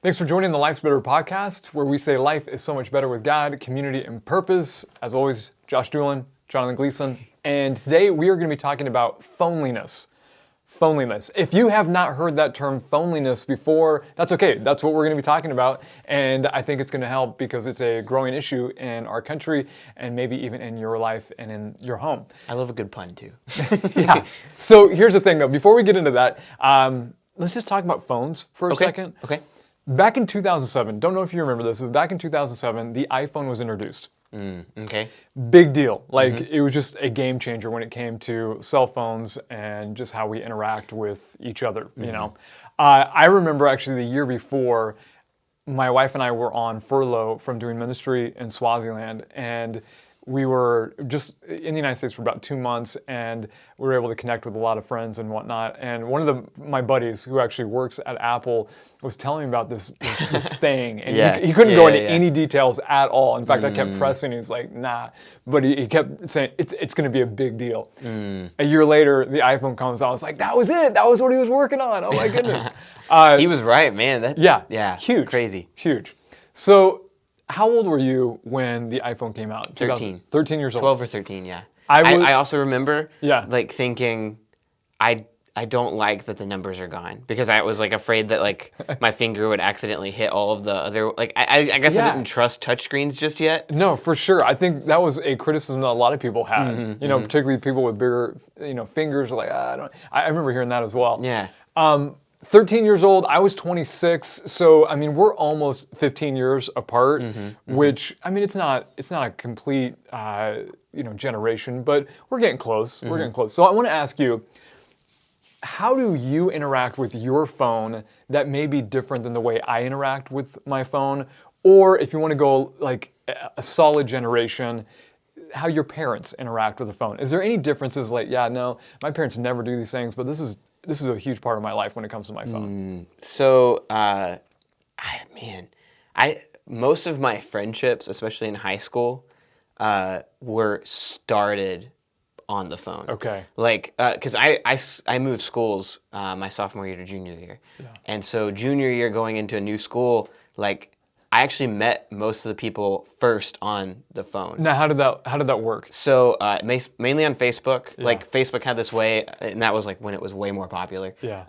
Thanks for joining the Life's Better podcast, where we say life is so much better with God, community, and purpose. As always, Josh Doolin, Jonathan Gleason, and today we are going to be talking about phoneliness. Phoneliness. If you have not heard that term phoneliness before, that's okay. That's what we're going to be talking about, and I think it's going to help because it's a growing issue in our country and maybe even in your life and in your home. I love a good pun too. Yeah. So here's the thing though, before we get into that, let's just talk about phones for a second. Okay. Back in 2007, don't know if you remember this, but back in 2007, the iPhone was introduced. Okay. Big deal. Like, it was just a game changer when it came to cell phones and just how we interact with each other, you know. I remember actually the year before, my wife and I were on furlough from doing ministry in Swaziland, and we were just in the United States for about 2 months, and we were able to connect with a lot of friends and whatnot. And one of my buddies who actually works at Apple was telling me about this thing, and he couldn't go into any details at all. In fact, I kept pressing. He's like, nah, but he kept saying it's going to be a big deal. A year later, the iPhone comes out. I was like, that was it. That was what he was working on. Oh my goodness. He was right, man. Yeah, huge, crazy, huge. So, how old were you when the iPhone came out? 13. 13 years old. 12 or 13, yeah. I also remember like thinking, I don't like that the numbers are gone, because I was like afraid that like my finger would accidentally hit all of the other, like I guess I didn't trust touchscreens just yet. No, for sure. I think that was a criticism that a lot of people had, you know, particularly people with bigger, fingers, like, I remember hearing that as well. Yeah. 13 years old, I was 26, so I mean we're almost 15 years apart, which I mean it's not a complete generation, but we're getting close. We're getting close. So I want to ask you, how do you interact with your phone that may be different than the way I interact with my phone, or if you want to go like a solid generation, how your parents interact with the phone? Is there any differences? Like, yeah, no, my parents never do these things, but this is a huge part of my life when it comes to my phone. So, most of my friendships, especially in high school, were started on the phone. Okay. Like, because I moved schools my sophomore year to junior year. Yeah. And so junior year going into a new school, like, I actually met most of the people first on the phone. Now, how did that work? So mainly on Facebook. Yeah. Like Facebook had this way, and that was like when it was way more popular. Yeah.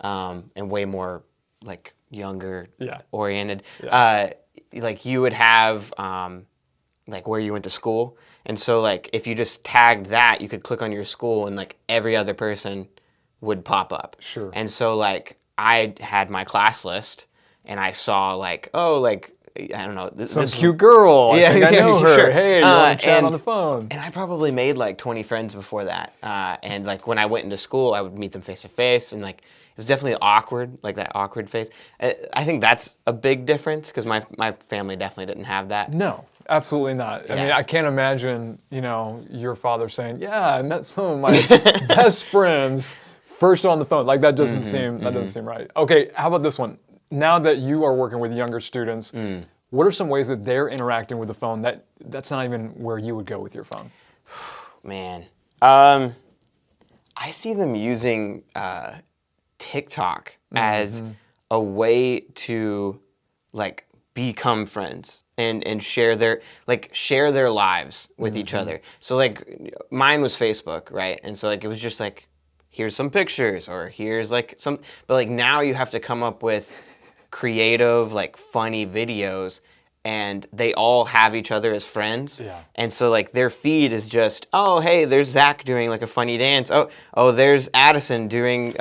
And way more like younger oriented. Yeah. Like you would have like where you went to school, and so like if you just tagged that, you could click on your school, and like every other person would pop up. Sure. And so like I had my class list, and I saw like, oh, like, I don't know. This cute girl. I think I know her. Sure. Hey, you want to chat on the phone? And I probably made like 20 friends before that. And like when I went into school, I would meet them face to face, and like it was definitely awkward, like that awkward phase. I think that's a big difference because my family definitely didn't have that. No, absolutely not. Yeah. I mean, I can't imagine, your father saying, "Yeah, I met some of my best friends first on the phone." Like that doesn't seem right. Okay, how about this one? Now that you are working with younger students, what are some ways that they're interacting with the phone that's not even where you would go with your phone? Man, I see them using TikTok as a way to like become friends and share their lives with each other. So like mine was Facebook, right? And so like it was just like, here's some pictures, or here's like some, but like now you have to come up with creative, like funny videos, and they all have each other as friends. Yeah. And so like their feed is just, oh, hey, there's Zach doing like a funny dance. Oh, there's Addison doing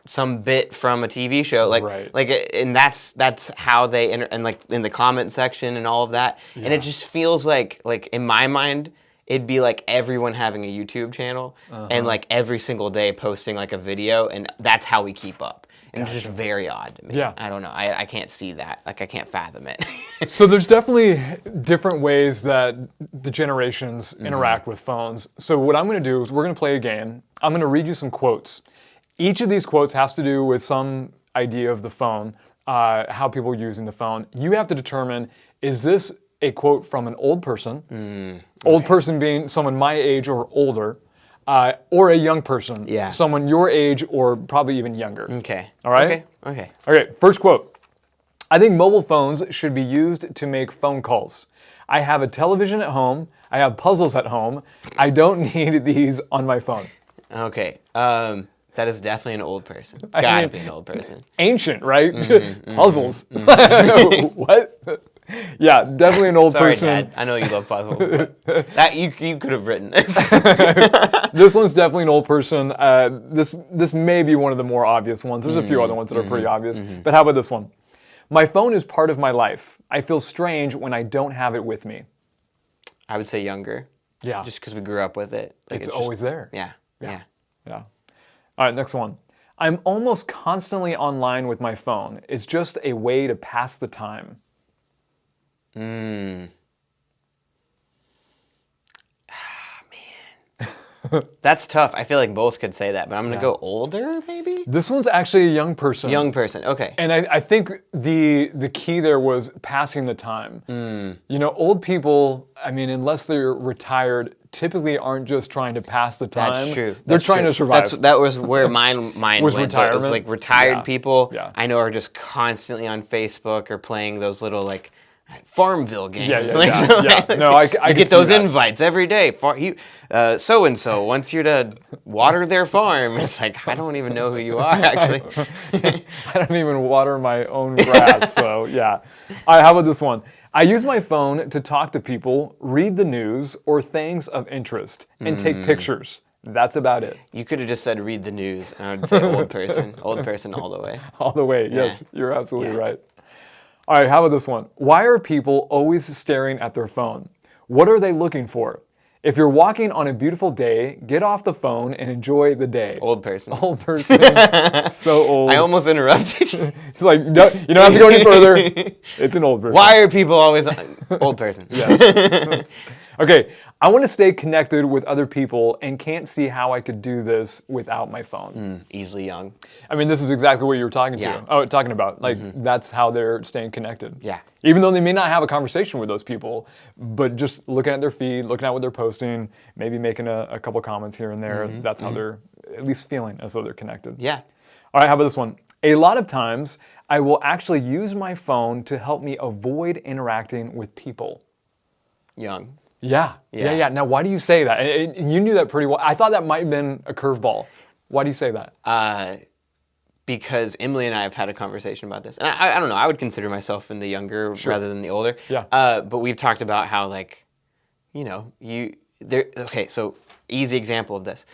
some bit from a TV show. Like, and that's how they and like in the comment section and all of that. Yeah. And it just feels like in my mind, it'd be like everyone having a YouTube channel and like every single day posting like a video, and that's how we keep up. And It's just very odd to me. Yeah. I don't know. I can't see that. Like I can't fathom it. So there's definitely different ways that the generations interact with phones. So what I'm going to do is we're going to play a game. I'm going to read you some quotes. Each of these quotes has to do with some idea of the phone, how people are using the phone. You have to determine, is this a quote from an old person, old person being someone my age or older, or a young person, someone your age or probably even younger. Okay. All right? Okay. Okay, first quote. I think mobile phones should be used to make phone calls. I have a television at home. I have puzzles at home. I don't need these on my phone. Okay. That is definitely an old person. It's gotta be an old person. Ancient, right? Puzzles. What? Yeah, definitely an old Sorry, person. Dad. I know you love puzzles, but that you could have written this. This one's definitely an old person. This may be one of the more obvious ones. There's a few other ones that are pretty obvious. But how about this one? My phone is part of my life. I feel strange when I don't have it with me. I would say younger. Yeah. Just because we grew up with it. Like, It's always there. Yeah. Yeah. All right, next one. I'm almost constantly online with my phone. It's just a way to pass the time. That's tough. I feel like both could say that, but I'm going to go older, maybe? This one's actually a young person. Young person, okay. And I think the key there was passing the time. You know, old people, I mean, unless they're retired, typically aren't just trying to pass the time. That's true. They're trying to survive. That was where mine Was went. It was retirement? like retired people Yeah. I know are just constantly on Facebook or playing those little like Farmville games. Yeah, Like, yeah, so, yeah. like, No, I you can get see those that. invites every day. So and so wants you to water their farm. It's like I don't even know who you are actually. I don't even water my own grass, so yeah. All right, how about this one? I use my phone to talk to people, read the news, or things of interest, and take pictures. That's about it. You could have just said read the news, and I would say old person all the way. All the way, yes, you're absolutely Yeah. right. All right, how about this one? Why are people always staring at their phone? What are they looking for? If you're walking on a beautiful day, get off the phone and enjoy the day. Old person. Old person. So old. I almost interrupted you. It's like, no, you don't have to go any further. It's an old person. Why are people always old person? Yes. Okay, I want to stay connected with other people and can't see how I could do this without my phone. Easily young. I mean, this is exactly what you were talking Yeah. talking about. Like, that's how they're staying connected. Yeah. Even though they may not have a conversation with those people, but just looking at their feed, looking at what they're posting, maybe making a couple comments here and there, that's how they're at least feeling as though they're connected. Yeah. All right, how about this one? A lot of times, I will actually use my phone to help me avoid interacting with people. Young. Yeah. Now, why do you say that? And you knew that pretty well. I thought that might have been a curveball. Why do you say that? Because Emily and I have had a conversation about this. And I don't know, I would consider myself in the younger rather than the older. Yeah. But we've talked about how, like, you know, okay, so easy example of this.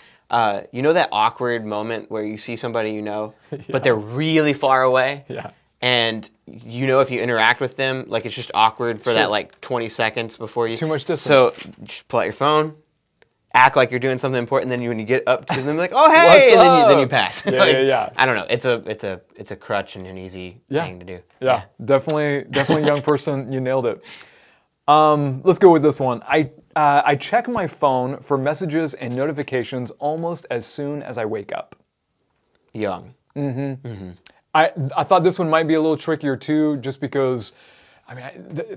You know that awkward moment where you see somebody you know, but they're really far away? Yeah. And you know if you interact with them, like it's just awkward for that like 20 seconds before you... Too much distance. So just pull out your phone, act like you're doing something important, then when you get up to them, like, oh, hey, What's and then up? you pass. Yeah, Like, yeah. I don't know. It's a crutch and an easy thing to do. Yeah, definitely young person. You nailed it. Let's go with this one. I check my phone for messages and notifications almost as soon as I wake up. Young. I thought this one might be a little trickier too, just because, I mean,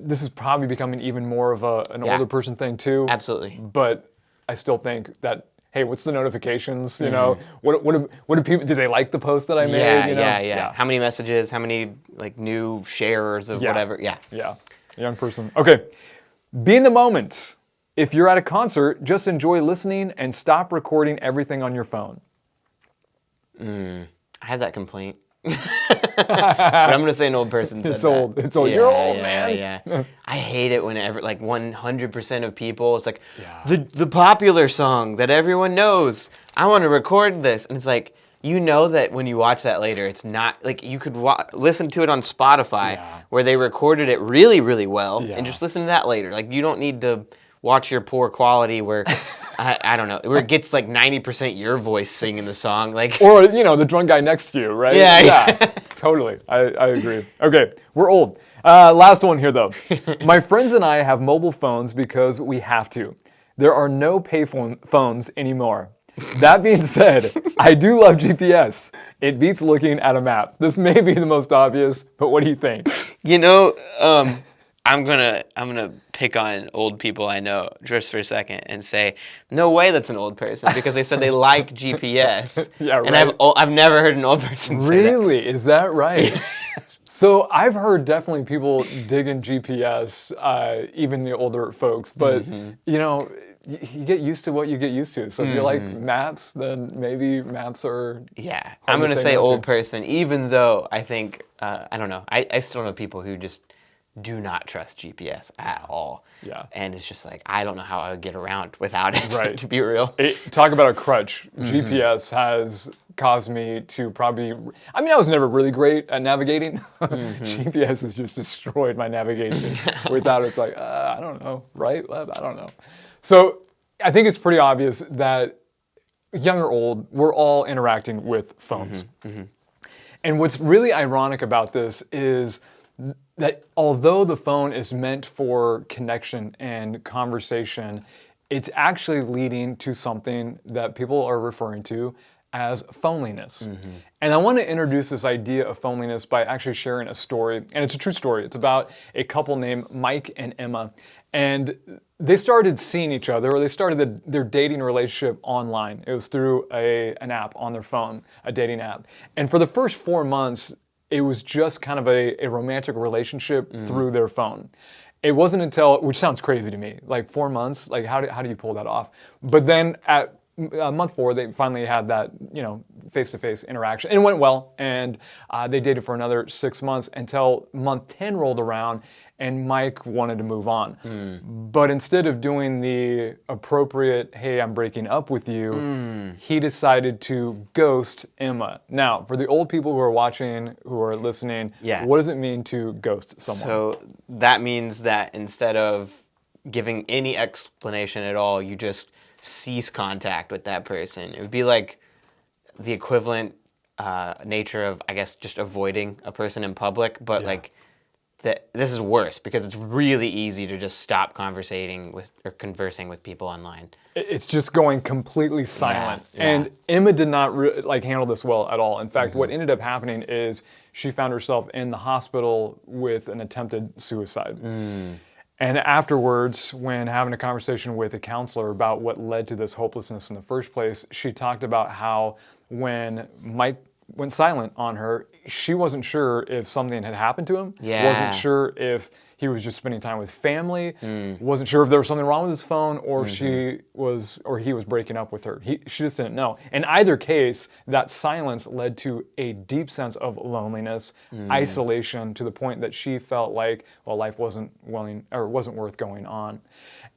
this is probably becoming even more of an older person thing too. Absolutely. But I still think that, hey, what's the notifications? You know, what do people, do they like the post that I made? Yeah, You know? yeah. How many messages? How many like new shares of whatever? Yeah. Yeah, young person. Okay, be in the moment. If you're at a concert, just enjoy listening and stop recording everything on your phone. I have that complaint. But I'm gonna say an old person said It's old. that. It's old. Yeah, You're old, yeah, man. Yeah. I hate it whenever like 100% of people, it's like the popular song that everyone knows. I want to record this, and it's like you know that when you watch that later, it's not like you could listen to it on Spotify where they recorded it really, really well, and just listen to that later. Like you don't need to watch your poor quality where. I don't know, where it gets like 90% your voice singing the song. Like, Or, you know, the drunk guy next to you, right? Yeah. Totally. I agree. Okay, we're old. Last one here, though. My friends and I have mobile phones because we have to. There are no phones anymore. That being said, I do love GPS. It beats looking at a map. This may be the most obvious, but what do you think? you know, I'm gonna pick on old people I know just for a second and say, no way that's an old person because they said they like GPS. Yeah, right. And I've never heard an old person say that. Really? Is that right? So I've heard definitely people digging GPS, even the older folks, but you know, you get used to what you get used to. So if you like maps, then maybe maps are Yeah, hard I'm to gonna say say no old to. person, even though I think I don't know. I still know people who just do not trust GPS at all. Yeah. And it's just like I don't know how I would get around without it. Right. To be real. Talk about a crutch. GPS has caused me to probably, I mean, I was never really great at navigating. GPS has just destroyed my navigation. Without it, it's like, I don't know, right, left, I don't know. So I think it's pretty obvious that young or old, we're all interacting with phones. And what's really ironic about this is that although the phone is meant for connection and conversation, it's actually leading to something that people are referring to as phoneliness. And I want to introduce this idea of phoneliness by actually sharing a story. And it's a true story. It's about a couple named Mike and Emma. And they started seeing each other, or they started their dating relationship online. It was through an app on their phone, a dating app. And for the first 4 months, it was just kind of a romantic relationship through their phone. It wasn't until, which sounds crazy to me, like 4 months, like how do you pull that off? But then at month 4, they finally had that, face-to-face interaction, and it went well. And they dated for another 6 months until month 10 rolled around, and Mike wanted to move on. But instead of doing the appropriate, hey, I'm breaking up with you, he decided to ghost Emma. Now, for the old people who are watching, who are listening, what does it mean to ghost someone? So that means that instead of giving any explanation at all, you just cease contact with that person. It would be like the equivalent nature of, I guess, just avoiding a person in public, but like this is worse because it's really easy to just stop conversating with or conversing with people online. It's just going completely silent. Yeah. And Emma did not handle this well at all. In fact, what ended up happening is she found herself in the hospital with an attempted suicide. And afterwards, when having a conversation with a counselor about what led to this hopelessness in the first place, she talked about how when Mike went silent on her, she wasn't sure if something had happened to him. Wasn't sure if he was just spending time with family. Wasn't sure if there was something wrong with his phone, or he was breaking up with her. She just didn't know. In either case, that silence led to a deep sense of loneliness, isolation, to the point that she felt like, well, life wasn't worth going on.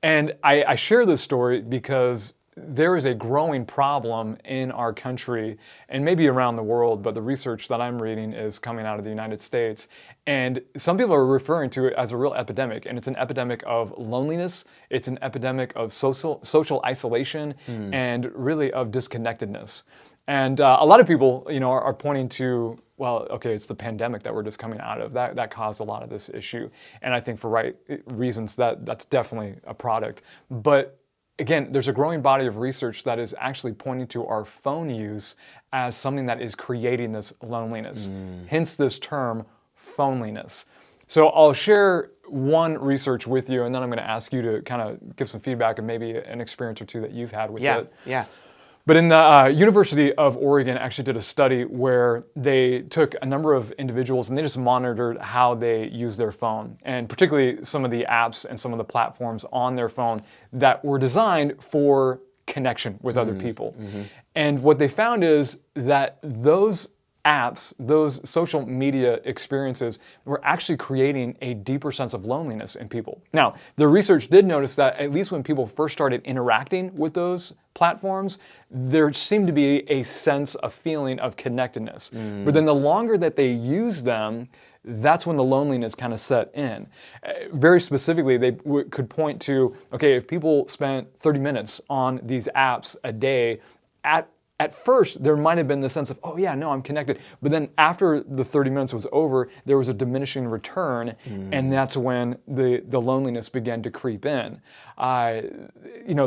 And I share this story because there is a growing problem in our country and maybe around the world, but the research that I'm reading is coming out of the United States. And some people are referring to it as a real epidemic, and it's an epidemic of loneliness. It's an epidemic of social isolation and really of disconnectedness. And a lot of people, are pointing to, well, okay, it's the pandemic that we're just coming out of. That caused a lot of this issue. And I think for right reasons that's definitely a product. But again, there's a growing body of research that is actually pointing to our phone use as something that is creating this loneliness. Hence this term, phoneliness. So I'll share one research with you, and then I'm going to ask you to kind of give some feedback and maybe an experience or two that you've had with it. Yeah. But in the University of Oregon actually did a study where they took a number of individuals and they just monitored how they use their phone, and particularly some of the apps and some of the platforms on their phone that were designed for connection with other people. And what they found is that those apps, those social media experiences, were actually creating a deeper sense of loneliness in people. Now, the research did notice that at least when people first started interacting with those platforms, there seemed to be a sense, a feeling of connectedness. But then the longer that they used them, that's when the loneliness kind of set in. Very specifically, they could point to, okay, if people spent 30 minutes on these apps a day, at first, there might have been the sense of, oh yeah, no, I'm connected. But then after the 30 minutes was over, there was a diminishing return, and that's when the loneliness began to creep in.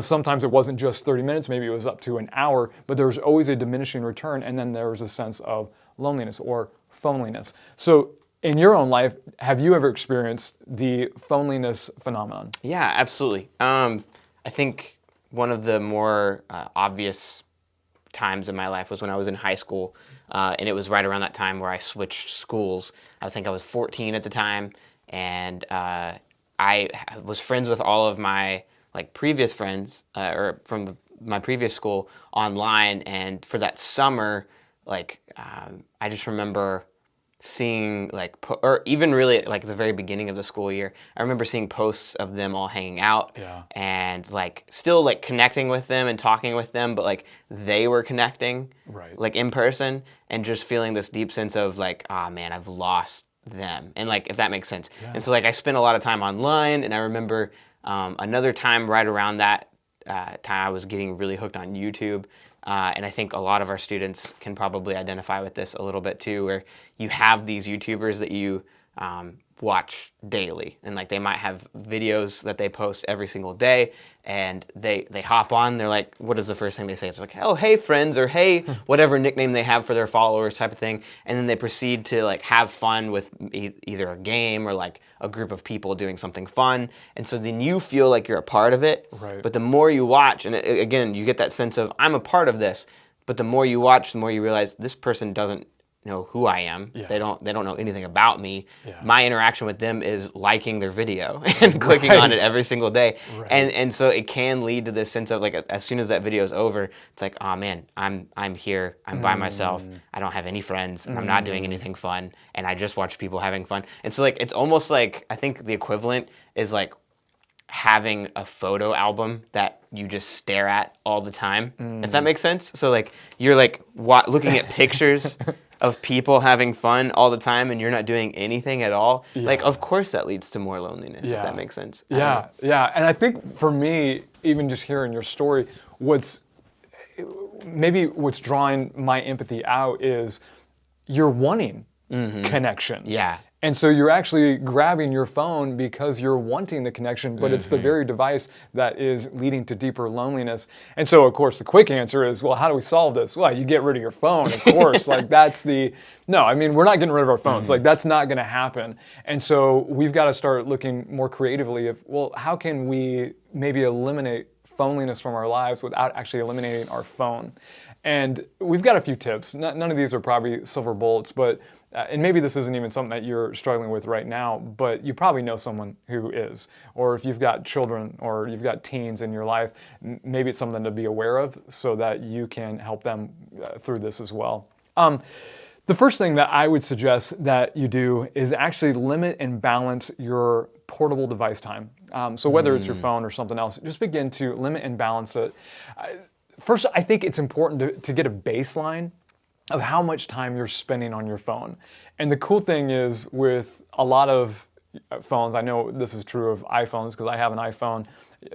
Sometimes it wasn't just 30 minutes, maybe it was up to an hour, but there was always a diminishing return, and then there was a sense of loneliness or phoneliness. So in your own life, have you ever experienced the phoneliness phenomenon? Yeah, absolutely. I think one of the more obvious times in my life was when I was in high school. and it was right around that time where I switched schools. I think I was 14 at the time, and I was friends with all of my previous friends or from my previous school online. And for that summer, I just remember seeing or even really the very beginning of the school year, I remember seeing posts of them all hanging out and still connecting with them and talking with them, but they were connecting in person, and just feeling this deep sense of ah, man, I've lost them, and if that makes sense. And so I spent a lot of time online, and I remember another time right around that time I was getting really hooked on YouTube. And I think a lot of our students can probably identify with this a little bit too, where you have these YouTubers that you watch daily, and they might have videos that they post every single day, and they hop on, they're like, what is the first thing they say? It's like, oh, hey friends, or hey, whatever nickname they have for their followers type of thing, and then they proceed to have fun with either a game or a group of people doing something fun, and so then you feel like you're a part of it, but the more you watch, and again, you get that sense of, I'm a part of this, but the more you watch, the more you realize this person doesn't know who I am. They don't know anything about me. My interaction with them is liking their video and clicking on it every single day. And so it can lead to this sense of as soon as that video is over, it's like, oh man, I'm here, I'm by myself, I don't have any friends, I'm not doing anything fun, and I just watch people having fun. And so it's almost I think the equivalent is having a photo album that you just stare at all the time, if that makes sense. So you're looking at pictures of people having fun all the time, and you're not doing anything at all. Of course that leads to more loneliness, if that makes sense. Yeah. And I think for me, even just hearing your story, what's drawing my empathy out is you're wanting connection. Yeah. And so you're actually grabbing your phone because you're wanting the connection, but it's the very device that is leading to deeper loneliness. And so, of course, the quick answer is, well, how do we solve this? Well, you get rid of your phone, of course. No, I mean, we're not getting rid of our phones. That's not going to happen. And so we've got to start looking more creatively of, well, how can we maybe eliminate phoneliness from our lives without actually eliminating our phone? And we've got a few tips. None of these are probably silver bullets, but and maybe this isn't even something that you're struggling with right now, but you probably know someone who is. Or if you've got children or you've got teens in your life, maybe it's something to be aware of so that you can help them through this as well. The first thing that I would suggest that you do is actually limit and balance your portable device time. So whether it's your phone or something else, just begin to limit and balance it. First, I think it's important to get a baseline of how much time you're spending on your phone. And the cool thing is with a lot of phones, I know this is true of iPhones because I have an iPhone,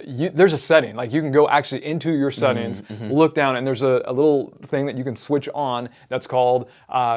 there's a setting, you can go actually into your settings, look down, and there's a little thing that you can switch on that's called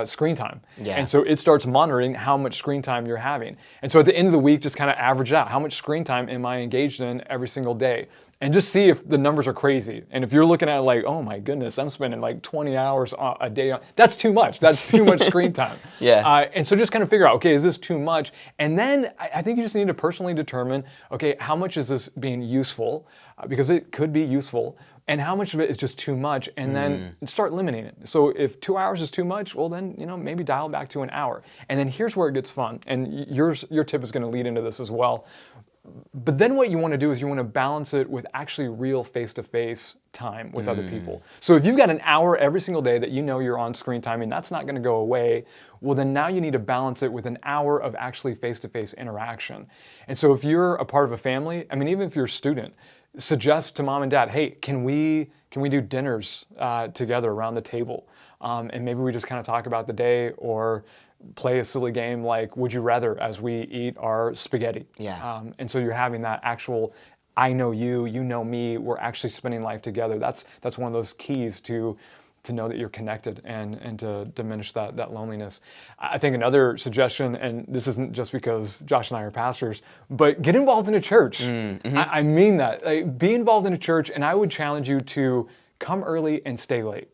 screen time. And so it starts monitoring how much screen time you're having. And so at the end of the week, just kind of average out, how much screen time am I engaged in every single day? And just see if the numbers are crazy. And if you're looking at it oh my goodness, I'm spending 20 hours a day that's too much. That's too much screen time. And so just kind of figure out, okay, is this too much? And then I think you just need to personally determine, okay, how much is this being useful? Because it could be useful. And how much of it is just too much? And then start limiting it. So if 2 hours is too much, well then, maybe dial back to an hour. And then here's where it gets fun. And your tip is going to lead into this as well. But then what you want to do is you want to balance it with actually real face-to-face time with other people. So if you've got an hour every single day that you're on screen time and that's not going to go away, well then now you need to balance it with an hour of actually face-to-face interaction. And so if you're a part of a family, I mean, even if you're a student, suggest to mom and dad, hey, can we do dinners together around the table? And maybe we just kind of talk about the day or play a silly game like Would You Rather as we eat our spaghetti. And so you're having that actual, I know you, you know me, we're actually spending life together. That's one of those keys to know that you're connected and to diminish that loneliness. I think another suggestion, and this isn't just because Josh and I are pastors, but get involved in a church. I mean that. Be involved in a church, and I would challenge you to come early and stay late.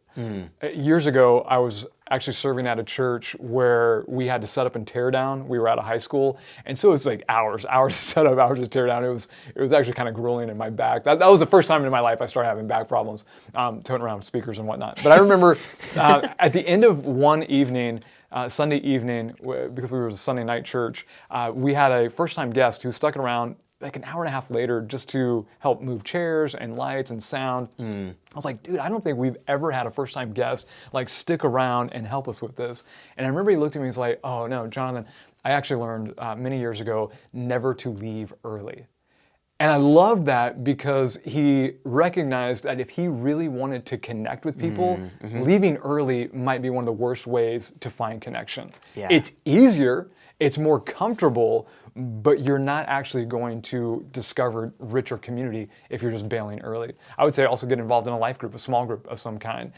Years ago, I was actually serving at a church where we had to set up and tear down. We were at a high school, and so it was like hours to set up, hours to tear down. It was actually kind of grueling in my back. That was the first time in my life I started having back problems, toting around speakers and whatnot. But I remember at the end of one evening, Sunday evening, because we were a Sunday night church, we had a first-time guest who stuck around like an hour and a half later just to help move chairs and lights and sound. I was like, dude, I don't think we've ever had a first-time guest like stick around and help us with this. And I remember he looked at me and he's like, oh no, Jonathan, I actually learned many years ago never to leave early. And I love that because he recognized that if he really wanted to connect with people, leaving early might be one of the worst ways to find connection. Yeah. It's easier, it's more comfortable, but you're not actually going to discover richer community if you're just bailing early. I would say also get involved in a life group, a small group of some kind.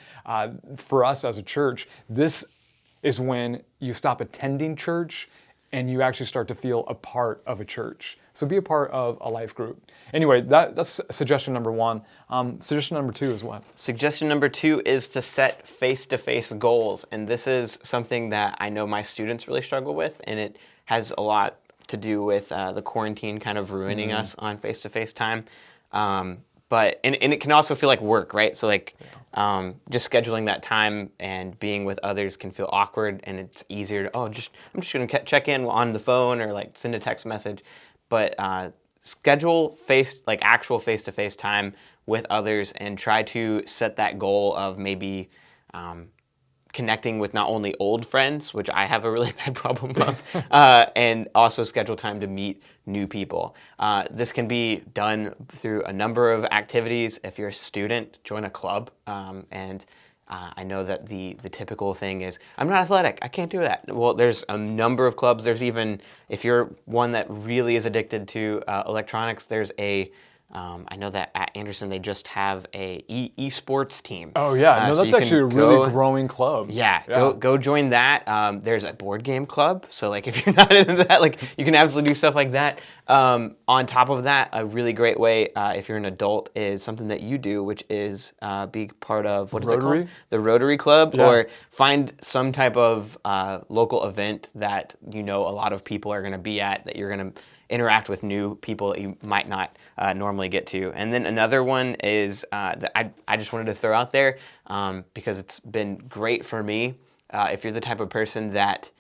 For us as a church, this is when you stop attending church and you actually start to feel a part of a church. So be a part of a life group. Anyway, that's suggestion number one. Suggestion number two is what? Suggestion number two is to set face-to-face goals. And this is something that I know my students really struggle with, and it has a lot to do with the quarantine kind of ruining us on face-to-face time. But it can also feel like work, right? So like just scheduling that time and being with others can feel awkward, and it's easier to, I'm just gonna check in on the phone or like send a text message. But schedule actual face-to-face time with others and try to set that goal of maybe connecting with not only old friends, which I have a really bad problem of, and also schedule time to meet new people. This can be done through a number of activities. If you're a student, join a club. I know that the typical thing is, I'm not athletic, I can't do that. Well, there's a number of clubs. There's even, if you're one that really is addicted to electronics, there's I know that at Anderson they just have a esports team. Oh yeah, no, that's actually a really growing club. Yeah, go join that. There's a board game club, so like if you're not into that, like you can absolutely do stuff like that. On top of that, a really great way if you're an adult is something that you do, which is be part of what is Rotary? it called? The Rotary Club, Yeah. or find some type of local event that you know a lot of people are going to be at, that you're going to interact with new people that you might not normally get to. And then another one is that I just wanted to throw out there because it's been great for me. If you're the type of person that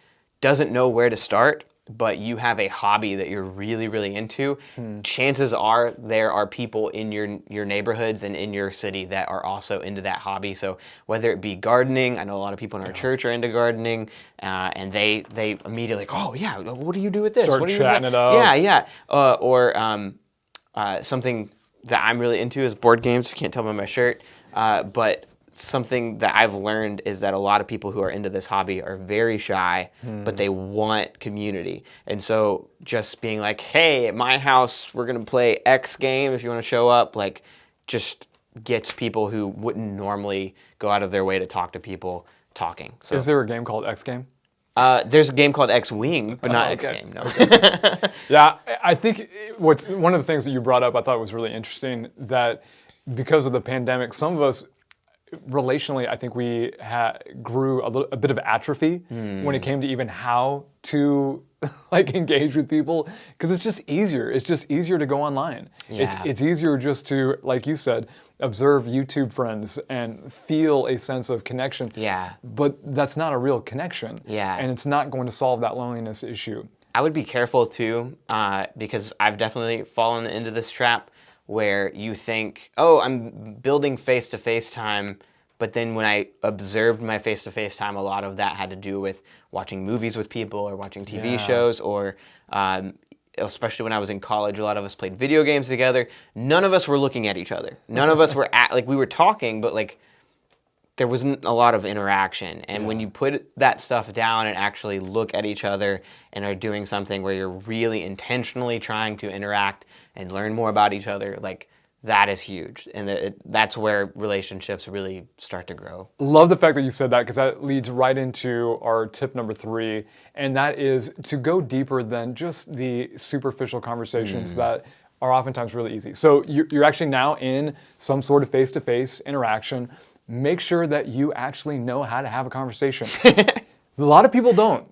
doesn't know where to start, but you have a hobby that you're really, really into, chances are there are people in your neighborhoods and in your city that are also into that hobby. So whether it be gardening, I know a lot of people in our church are into gardening, and they immediately like, oh yeah, what do you do with this? Start What do you do chatting with it up. Yeah. Or something that I'm really into is board games. You can't tell by my shirt, but something that I've learned is that a lot of people who are into this hobby are very shy, but they want community. And so just being like, hey, at my house, we're going to play X game if you want to show up, like just gets people who wouldn't normally go out of their way to talk to people talking. So Is there a game called X Game? there's a game called X Wing, but not X okay. Game. No. Yeah, I think one of the things that you brought up I thought was really interesting, that because of the pandemic, some of us relationally, I think we grew a bit of atrophy when it came to even how to like engage with people, because it's just easier. It's just easier to go online. Yeah. It's easier just to, like you said, observe YouTube friends and feel a sense of connection. Yeah. But that's not a real connection. Yeah. And it's not going to solve that loneliness issue. I would be careful too, because I've definitely fallen into this trap where you think, oh, I'm building face-to-face time, but then when I observed my face-to-face time, a lot of that had to do with watching movies with people or watching TV shows, or especially when I was in college, a lot of us played video games together. None of us were looking at each other. None of us were we were talking, but like there wasn't a lot of interaction. And when you put that stuff down and actually look at each other and are doing something where you're really intentionally trying to interact and learn more about each other, like that is huge. And that's where relationships really start to grow. Love the fact that you said that, because that leads right into our tip number 3, and that is to go deeper than just the superficial conversations that are oftentimes really easy. So you're actually now in some sort of face-to-face interaction. make sure that you actually know how to have a conversation. A lot of people don't,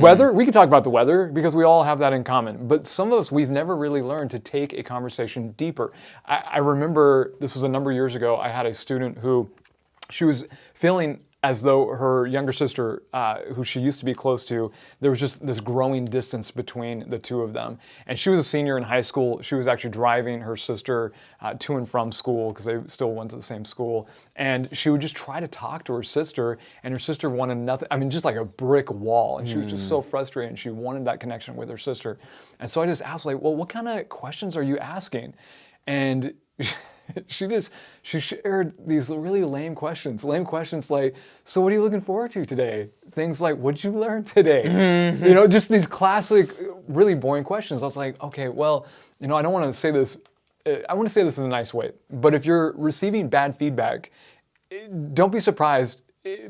weather, we can talk about the weather because we all have that in common, but some of us, we've never really learned to take a conversation deeper. I remember, this was a number of years ago, I had a student who, she was feeling as though her younger sister, who she used to be close to, there was just this growing distance between the two of them. And she was a senior in high school. She was actually driving her sister to and from school because they still went to the same school. And she would just try to talk to her sister, and her sister wanted nothing. I mean, just like a brick wall. And she was just so frustrated, and she wanted that connection with her sister. And so I just asked, like, well, what kind of questions are you asking? And she shared these really lame questions like, so what are you looking forward to today? Things like, what'd you learn today? Just these classic, really boring questions. I was like, okay, well, I don't want to say this, I want to say this in a nice way, but if you're receiving bad feedback, don't be surprised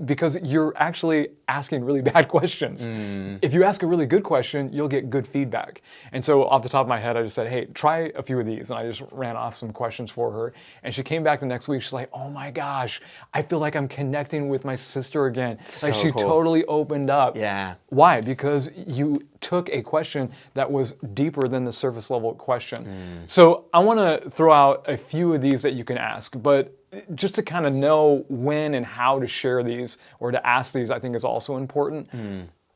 because you're actually asking really bad questions. If you ask a really good question, you'll get good feedback. And so off the top of my head, I just said, hey, try a few of these. And I just ran off some questions for her. And she came back the next week. She's like, oh my gosh, I feel like I'm connecting with my sister again. Like she totally opened up. Yeah. Why? Because you took a question that was deeper than the surface level question. So I want to throw out a few of these that you can ask, but just to kind of know when and how to share these or to ask these, I think is also important.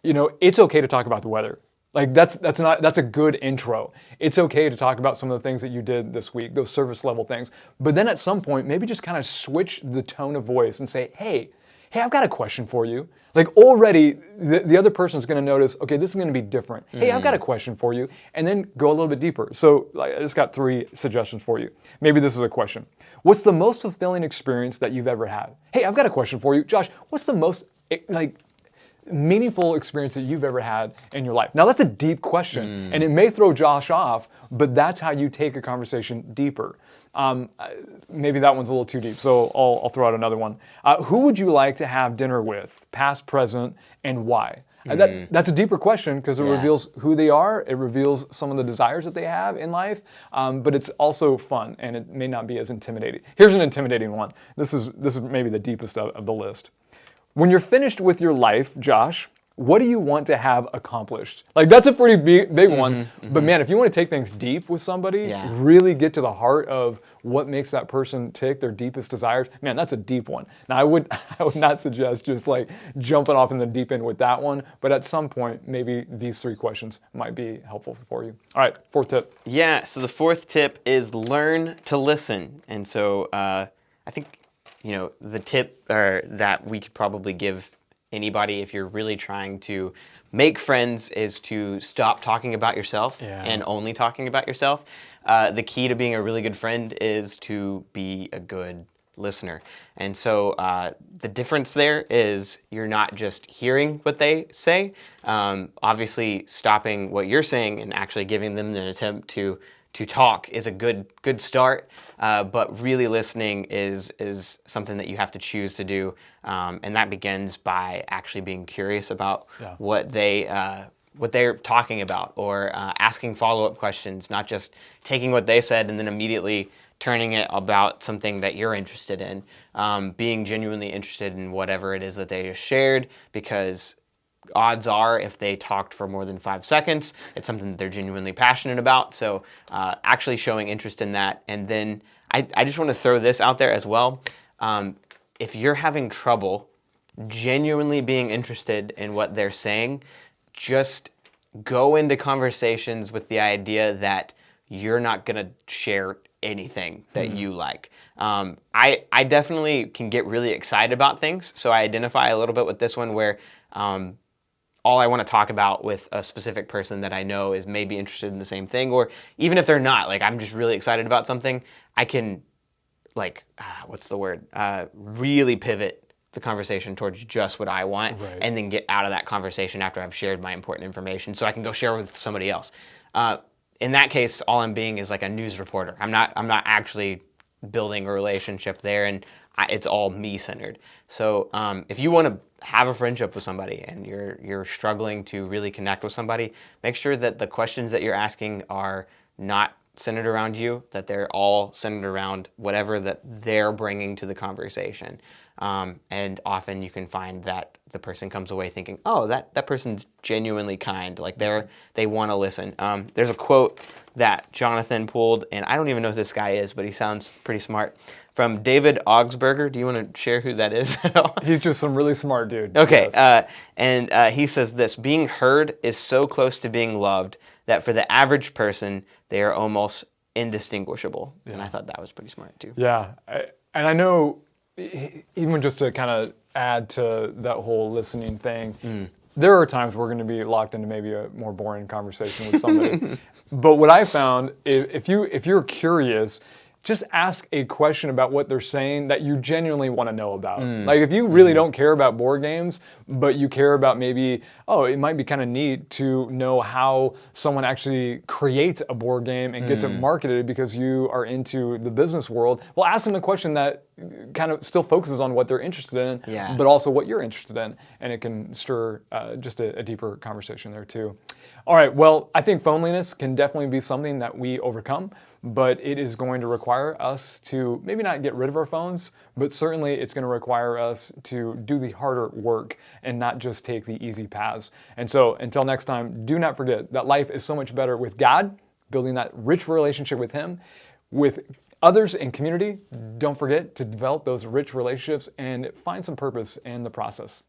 It's okay to talk about the weather. Like that's a good intro. It's okay to talk about some of the things that you did this week, those surface level things. But then at some point, maybe just kind of switch the tone of voice and say, hey, I've got a question for you. Like already the other person's going to notice, okay, this is going to be different. Hey, I've got a question for you. And then go a little bit deeper. So I just got 3 suggestions for you. Maybe this is a question. What's the most fulfilling experience that you've ever had? Hey, I've got a question for you. Josh, what's the most meaningful experience that you've ever had in your life? Now that's a deep question and it may throw Josh off, but that's how you take a conversation deeper. Maybe that one's a little too deep, so I'll throw out another one. Who would you like to have dinner with, past, present, and why? That's a deeper question because it reveals who they are. It reveals some of the desires that they have in life, but it's also fun and it may not be as intimidating. Here's an intimidating one. This is maybe the deepest of the list. When you're finished with your life, Josh, what do you want to have accomplished? Like that's a pretty big one, but man, if you want to take things deep with somebody, really get to the heart of what makes that person tick, their deepest desires, man, that's a deep one. Now I would not suggest just like jumping off in the deep end with that one, but at some point, maybe these 3 questions might be helpful for you. All right, 4th tip. Yeah, so the 4th tip is learn to listen. And so I think, the tip that we could probably give anybody if you're really trying to make friends is to stop talking about yourself and only talking about yourself. The key to being a really good friend is to be a good listener. And so the difference there is you're not just hearing what they say. Obviously, stopping what you're saying and actually giving them an attempt to talk is a good start, but really listening is something that you have to choose to do, and that begins by actually being curious about what they're talking about, or asking follow-up questions, not just taking what they said and then immediately turning it about something that you're interested in, being genuinely interested in whatever it is that they just shared, because odds are if they talked for more than 5 seconds, it's something that they're genuinely passionate about. So actually showing interest in that. And then I just want to throw this out there as well. If you're having trouble genuinely being interested in what they're saying, just go into conversations with the idea that you're not going to share anything that you like. I definitely can get really excited about things. So I identify a little bit with this one where all I want to talk about with a specific person that I know is maybe interested in the same thing, or even if they're not, like I'm just really excited about something, I can really pivot the conversation towards just what I want, and then get out of that conversation after I've shared my important information so I can go share with somebody else. In that case, all I'm being is like a news reporter. I'm not actually building a relationship there, and it's all me-centered. So if you want to have a friendship with somebody and you're struggling to really connect with somebody, make sure that the questions that you're asking are not centered around you, that they're all centered around whatever that they're bringing to the conversation. And often you can find that the person comes away thinking, oh, that person's genuinely kind. Like they want to listen. There's a quote that Jonathan pulled, and I don't even know who this guy is, but he sounds pretty smart, from David Augsburger. Do you want to share who that is at all? He's just some really smart dude. Okay, Yes. and he says this: being heard is so close to being loved that for the average person, they are almost indistinguishable. And I thought that was pretty smart too. Yeah, and I know, even just to kind of add to that whole listening thing, there are times we're going to be locked into maybe a more boring conversation with somebody. But what I found, if you're curious, just ask a question about what they're saying that you genuinely want to know about. Like if you really don't care about board games, but you care about maybe, oh, it might be kind of neat to know how someone actually creates a board game and gets it marketed because you are into the business world. Well, ask them a question that kind of still focuses on what they're interested in, but also what you're interested in. And it can stir just a deeper conversation there too. All right, well, I think phoneliness can definitely be something that we overcome, but it is going to require us to maybe not get rid of our phones, but certainly it's going to require us to do the harder work and not just take the easy paths. And so until next time, do not forget that life is so much better with God, building that rich relationship with Him, with others in community. Don't forget to develop those rich relationships and find some purpose in the process.